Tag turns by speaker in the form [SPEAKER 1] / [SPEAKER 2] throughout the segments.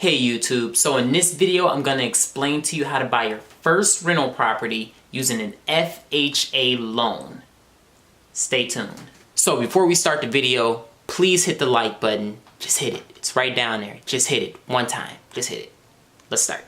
[SPEAKER 1] Hey YouTube, so in this video I'm going to explain to you how to buy your first rental property using an FHA loan. Stay tuned. So before we start the video, please hit the like button. Just hit it. It's right down there. Just hit it one time. Just hit it. Let's start.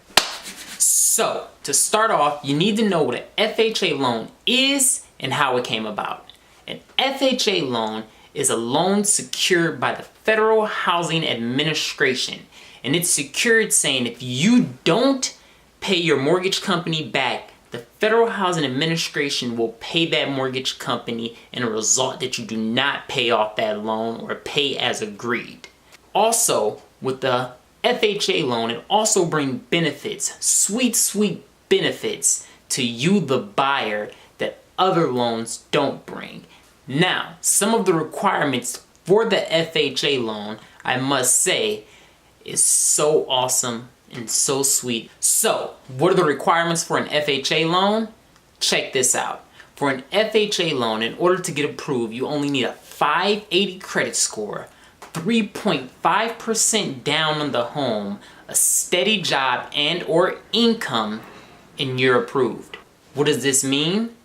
[SPEAKER 1] So to start off, you need to know what an FHA loan is and how it came about. An FHA loan is a loan secured by the Federal Housing Administration. And it's secured saying if you don't pay your mortgage company back, the Federal Housing Administration will pay that mortgage company in a result that you do not pay off that loan or pay as agreed. Also, with the FHA loan, it also brings benefits, sweet benefits to you, the buyer, that other loans don't bring. Now, some of the requirements for the FHA loan, I must say, is so awesome and so sweet. So, what are the requirements for an FHA loan? Check this out. For an FHA loan, in order to get approved, you only need a 580 credit score, 3.5% down on the home, a steady job and or income, and you're approved. What does this mean?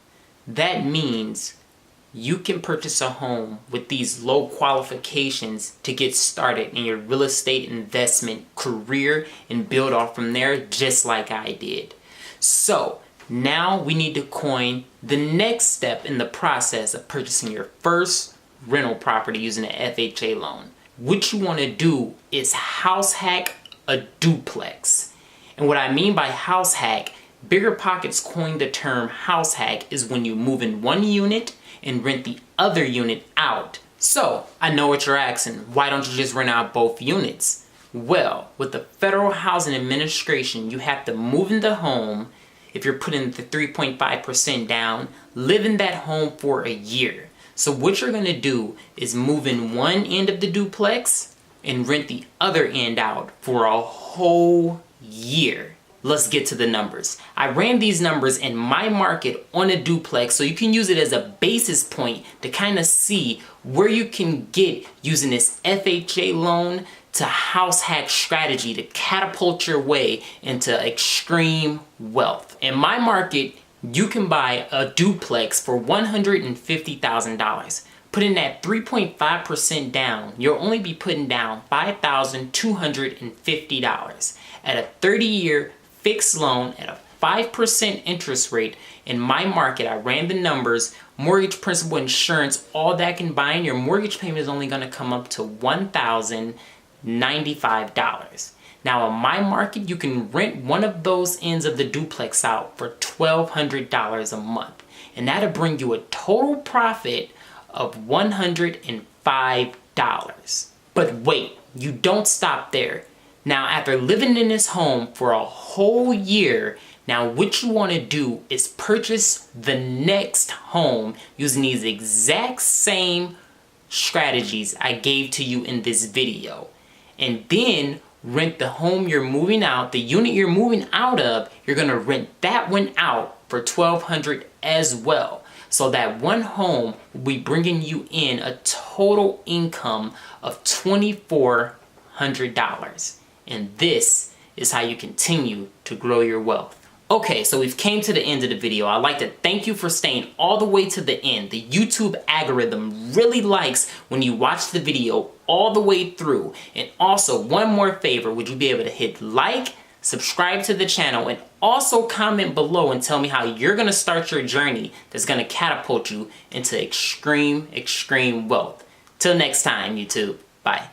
[SPEAKER 1] That means you can purchase a home with these low qualifications to get started in your real estate investment career and build off from there, just like I did. So now we need to coin the next step in the process of purchasing your first rental property using an FHA loan. What you want to do is house hack a duplex. And what I mean by house hack, Bigger Pockets coined the term house hack is when you move in one unit and rent the other unit out. So, I know what you're asking, why don't you just rent out both units? Well, with the Federal Housing Administration, you have to move in the home if you're putting the 3.5% down, live in that home for a year. So what you're gonna do is move in one end of the duplex and rent the other end out for a whole year. Let's get to the numbers. I ran these numbers in my market on a duplex so you can use it as a basis point to kind of see where you can get using this FHA loan to house hack strategy to catapult your way into extreme wealth. In my market, you can buy a duplex for $150,000. Putting that 3.5% down, you'll only be putting down $5,250 at a 30-year fixed loan at a 5% interest rate. In my market, I ran the numbers, mortgage, principal, insurance, all that combined, your mortgage payment is only going to come up to $1,095. Now in my market, you can rent one of those ends of the duplex out for $1,200 a month. And that'll bring you a total profit of $105. But wait, you don't stop there. Now, after living in this home for a whole year, now what you want to do is purchase the next home using these exact same strategies I gave to you in this video. And then rent the home you're moving out, the unit you're moving out of, you're going to rent that one out for $1,200 as well. So that one home will be bringing you in a total income of $2,400. And this is how you continue to grow your wealth. Okay, so we've came to the end of the video. I'd like to thank you for staying all the way to the end. The YouTube algorithm really likes when you watch the video all the way through. And also, one more favor, would you be able to hit like, subscribe to the channel, and also comment below and tell me how you're gonna start your journey that's gonna catapult you into extreme wealth. Till next time, YouTube. Bye.